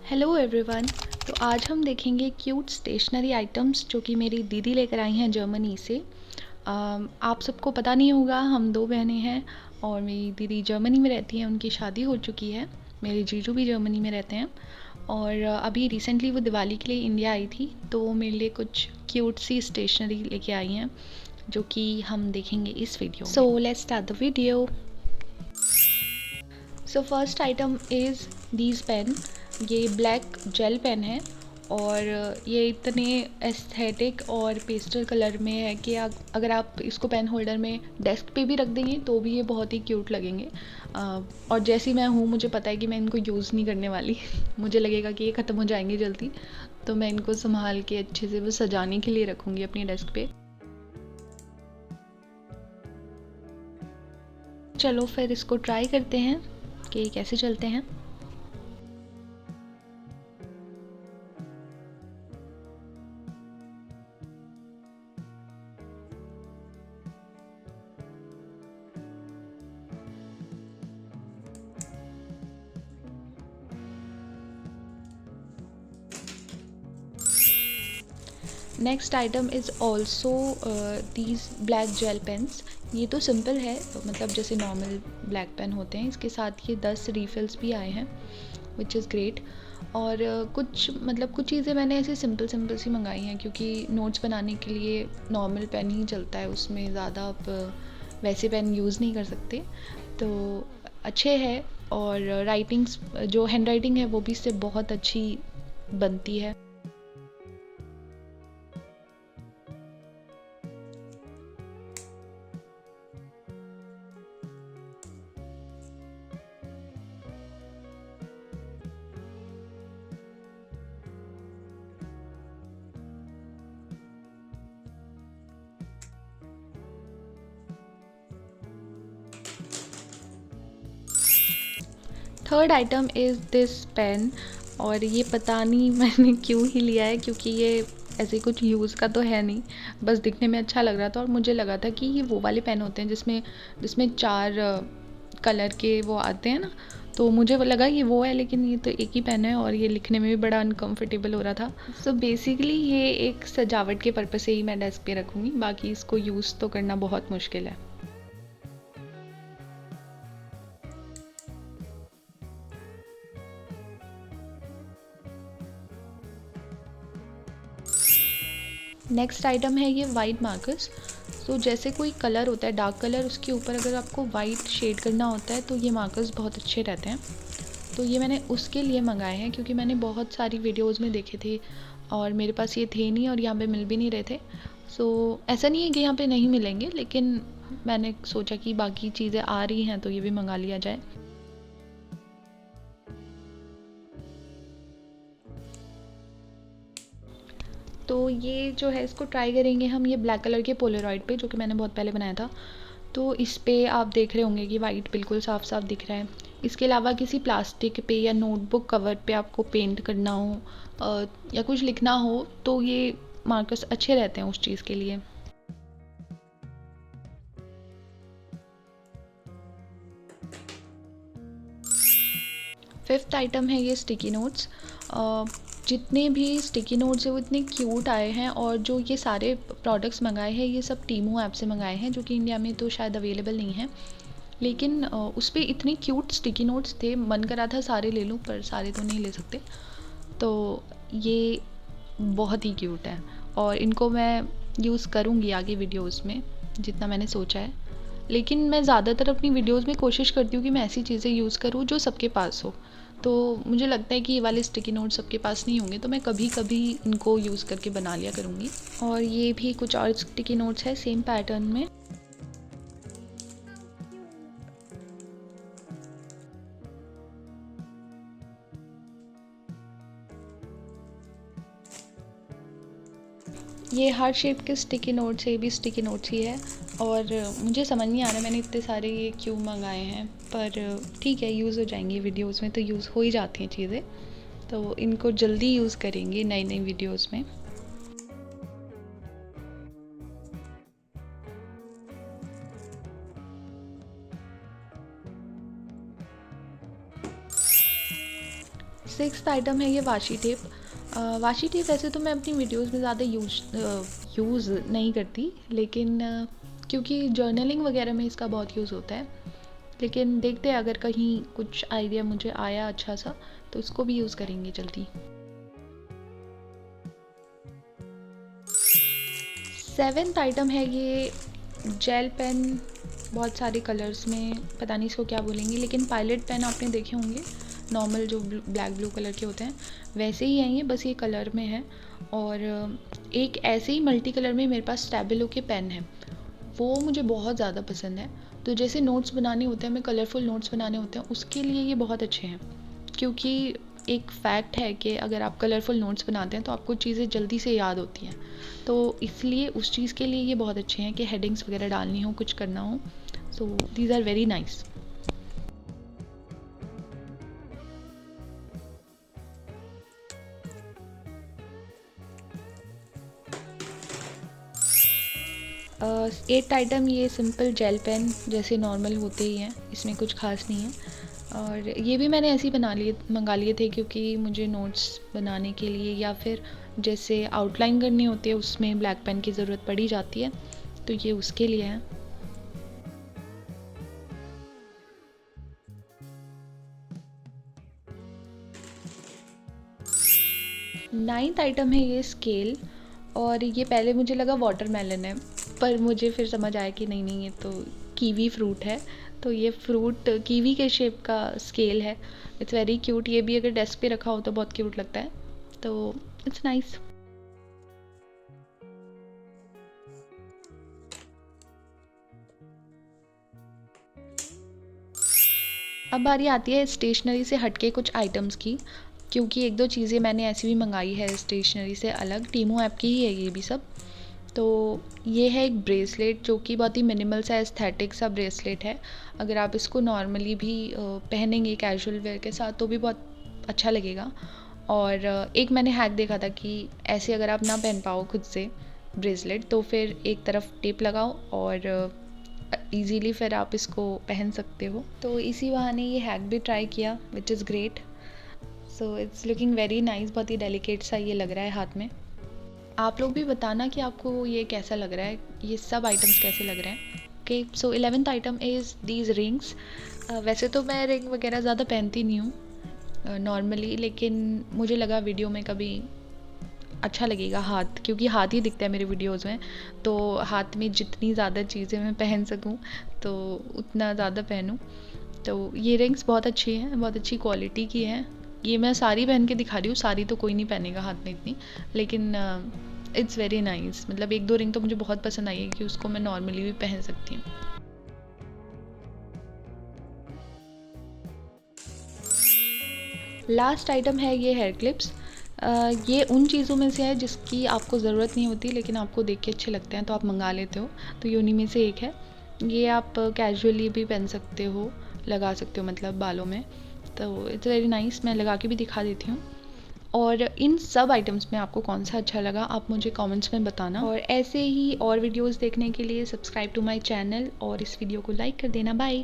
Hello everyone. तो आज हम देखेंगे क्यूट स्टेशनरी आइटम्स जो कि मेरी दीदी लेकर आई हैं जर्मनी से। आप सबको पता नहीं होगा, हम दो बहनें हैं और मेरी दीदी जर्मनी में रहती हैं, उनकी शादी हो चुकी है। मेरे जीजू भी जर्मनी में रहते हैं और अभी रिसेंटली वो दिवाली के लिए इंडिया आई थी, तो वो मेरे लिए कुछ क्यूट सी स्टेशनरी लेके आई हैं जो कि हम देखेंगे इस वीडियो में। So let's start the video. So first item is these pen. ये ब्लैक जेल पेन है और ये इतने एस्थेटिक और पेस्टल कलर में है कि अगर आप इसको पेन होल्डर में डेस्क पे भी रख देंगे तो भी ये बहुत ही क्यूट लगेंगे। और जैसी मैं हूँ, मुझे पता है कि मैं इनको यूज़ नहीं करने वाली मुझे लगेगा कि ये ख़त्म हो जाएंगे जल्दी, तो मैं इनको संभाल के अच्छे से बस सजाने के लिए रखूँगी अपनी डेस्क पे। चलो फिर इसको ट्राई करते हैं कि कैसे चलते हैं। Next item is also these black gel pens. ये तो सिंपल है, मतलब जैसे नॉर्मल ब्लैक पेन होते हैं, इसके साथ ये 10 रिफ़िल्स भी आए हैं विच इज़ ग्रेट। और कुछ चीज़ें मैंने ऐसे सिंपल सिंपल सी मंगाई हैं क्योंकि नोट्स बनाने के लिए नॉर्मल पेन ही चलता है, उसमें ज़्यादा आप वैसे पेन यूज़ नहीं कर सकते। तो अच्छे हैं और राइटिंग्स, जो हैंड राइटिंग है वो भी इससे बहुत अच्छी बनती है। Third item is this pen. और ये पता नहीं मैंने क्यों ही लिया है, क्योंकि ये ऐसे कुछ यूज़ का तो है नहीं, बस दिखने में अच्छा लग रहा था और मुझे लगा था कि ये वो वाले पेन होते हैं जिसमें जिसमें 4 कलर के वो आते हैं ना, तो मुझे वो लगा ये वो है, लेकिन ये तो एक ही पेन है और ये लिखने में भी बड़ा अनकम्फर्टेबल हो रहा था। सो बेसिकली ये एक सजावट के पर्पज़ से ही मैं डेस्क पे रखूँगी, बाकी इसको यूज़ तो करना बहुत मुश्किल है। नेक्स्ट आइटम है ये वाइट मार्कर्स। तो जैसे कोई कलर होता है डार्क कलर, उसके ऊपर अगर आपको वाइट शेड करना होता है तो ये मार्कर्स बहुत अच्छे रहते हैं। तो ये मैंने उसके लिए मंगाए हैं क्योंकि मैंने बहुत सारी वीडियोस में देखे थे और मेरे पास ये थे नहीं और यहाँ पे मिल भी नहीं रहे थे। सो ऐसा नहीं है कि यहाँ पे नहीं मिलेंगे, लेकिन मैंने सोचा कि बाकी चीज़ें आ रही हैं तो ये भी मंगा लिया जाए। तो ये जो है इसको ट्राई करेंगे हम, ये ब्लैक कलर के पोलरॉइड पे, जो कि मैंने बहुत पहले बनाया था। तो इस पे आप देख रहे होंगे कि वाइट बिल्कुल साफ साफ दिख रहा है। इसके अलावा किसी प्लास्टिक पे या नोटबुक कवर पे आपको पेंट करना हो या कुछ लिखना हो तो ये मार्कर्स अच्छे रहते हैं उस चीज़ के लिए। फिफ्थ आइटम है ये स्टिकी नोट्स। जितने भी स्टिकी नोट्स हैं वो इतने क्यूट आए हैं, और जो ये सारे प्रोडक्ट्स मंगाए हैं ये सब टीमू ऐप से मंगाए हैं, जो कि इंडिया में तो शायद अवेलेबल नहीं है। लेकिन उस पर इतने क्यूट स्टिकी नोट्स थे, मन करा था सारे ले लूँ, पर सारे तो नहीं ले सकते। तो ये बहुत ही क्यूट है और इनको मैं यूज़ करूँगी आगे वीडियोज़ में, जितना मैंने सोचा है। लेकिन मैं ज़्यादातर अपनी वीडियोज़ में कोशिश करती हूँ कि मैं ऐसी चीज़ें यूज़ करूँ जो सबके पास हो। तो मुझे लगता है कि ये वाले स्टिकी नोट सबके पास नहीं होंगे, तो मैं कभी कभी इनको यूज़ करके बना लिया करूँगी। और ये भी कुछ और स्टिकी नोट्स है सेम पैटर्न में। ये हार्ट शेप के स्टिकी नोट्स, ये भी स्टिकी नोट्स ही है। और मुझे समझ नहीं आ रहा मैंने इतने सारे ये क्यों मंगाए हैं, पर ठीक है, यूज़ हो जाएंगे। वीडियोस में तो यूज़ हो ही जाती हैं चीज़ें, तो इनको जल्दी यूज़ करेंगे नई नई वीडियोस में। सिक्स्थ आइटम है ये वाशी टेप। वाशी टेप वैसे तो मैं अपनी वीडियोस में ज़्यादा यूज़ नहीं करती, लेकिन क्योंकि जर्नलिंग वगैरह में इसका बहुत यूज़ होता है, लेकिन देखते हैं अगर कहीं कुछ आइडिया मुझे आया अच्छा सा तो इसको भी यूज़ करेंगे जल्दी। सेवेंथ आइटम है ये जेल पेन, बहुत सारे कलर्स में, पता नहीं इसको क्या बोलेंगे, लेकिन पायलट पेन आपने देखे होंगे, नॉर्मल जो ब्लैक ब्लू कलर के होते हैं वैसे ही हैं ये, बस ये कलर में है। और एक ऐसे ही मल्टी कलर में मेरे पास स्टेबिलो के पेन है, वो मुझे बहुत ज़्यादा पसंद है। तो जैसे नोट्स बनाने होते हैं, हमें कलरफुल नोट्स बनाने होते हैं, उसके लिए ये बहुत अच्छे हैं। क्योंकि एक फैक्ट है कि अगर आप कलरफुल नोट्स बनाते हैं तो आपको चीज़ें जल्दी से याद होती हैं, तो इसलिए उस चीज़ के लिए ये बहुत अच्छे हैं कि हेडिंग्स वगैरह डालनी हो, कुछ करना हो। So these are very nice. Eight item ये सिंपल जेल पेन जैसे नॉर्मल होते ही हैं, इसमें कुछ खास नहीं है। और ये भी मैंने ऐसे ही मंगा लिए थे, क्योंकि मुझे नोट्स बनाने के लिए या फिर जैसे आउटलाइन करनी होती है उसमें ब्लैक पेन की ज़रूरत पड़ी जाती है, तो ये उसके लिए है। नाइन्थ आइटम है ये स्केल, और ये पहले मुझे लगा वाटरमेलन है, पर मुझे फिर समझ आया कि नहीं नहीं, ये तो कीवी फ्रूट है। तो ये फ्रूट कीवी के शेप का स्केल है। इट्स वेरी क्यूट, ये भी अगर डेस्क पे रखा हो तो बहुत क्यूट लगता है, तो इट्स नाइस। अब बारी आती है स्टेशनरी से हटके कुछ आइटम्स की, क्योंकि एक दो चीज़ें मैंने ऐसी भी मंगाई है स्टेशनरी से अलग, टीमू ऐप की ही है ये भी सब। तो ये है एक ब्रेसलेट जो कि बहुत ही मिनिमल सा एस्थेटिक सा ब्रेसलेट है। अगर आप इसको नॉर्मली भी पहनेंगे कैजुअल वेयर के साथ तो भी बहुत अच्छा लगेगा। और एक मैंने हैक देखा था कि ऐसे अगर आप ना पहन पाओ खुद से ब्रेसलेट, तो फिर एक तरफ टेप लगाओ और इजीली फिर आप इसको पहन सकते हो। तो इसी बहाने ये हैक भी ट्राई किया, which is great. So it's looking very nice, बहुत ही डेलिकेट सा ये लग रहा है हाथ में। आप लोग भी बताना कि आपको ये कैसा लग रहा है, ये सब आइटम्स कैसे लग रहे हैं। Okay, so 11th item is these rings. वैसे तो मैं रिंग वगैरह ज़्यादा पहनती नहीं हूँ नॉर्मली, लेकिन मुझे लगा वीडियो में कभी अच्छा लगेगा हाथ, क्योंकि हाथ ही दिखता है मेरे वीडियोज़ में, तो हाथ में जितनी ज़्यादा चीज़ें मैं पहन सकूँ तो उतना ज़्यादा पहनूँ। तो ये रिंग्स बहुत अच्छी हैं, बहुत अच्छी क्वालिटी की हैं। ये मैं सारी पहन के दिखा रही हूँ, सारी तो कोई नहीं पहनेगा हाथ में इतनी, लेकिन इट्स वेरी नाइस। मतलब एक दो रिंग तो मुझे बहुत पसंद आई है कि उसको मैं नॉर्मली भी पहन सकती हूँ। लास्ट आइटम है ये हेयर क्लिप्स। ये उन चीज़ों में से है जिसकी आपको ज़रूरत नहीं होती, लेकिन आपको देख के अच्छे लगते हैं तो आप मंगा लेते हो, तो ये उन्हीं में से एक है। ये आप कैजुअली भी पहन सकते हो, लगा सकते हो मतलब बालों में, तो इट्स वेरी नाइस। मैं लगा के भी दिखा देती हूँ। और इन सब आइटम्स में आपको कौन सा अच्छा लगा आप मुझे कमेंट्स में बताना, और ऐसे ही और वीडियोस देखने के लिए सब्सक्राइब टू माय चैनल और इस वीडियो को लाइक कर देना। बाय।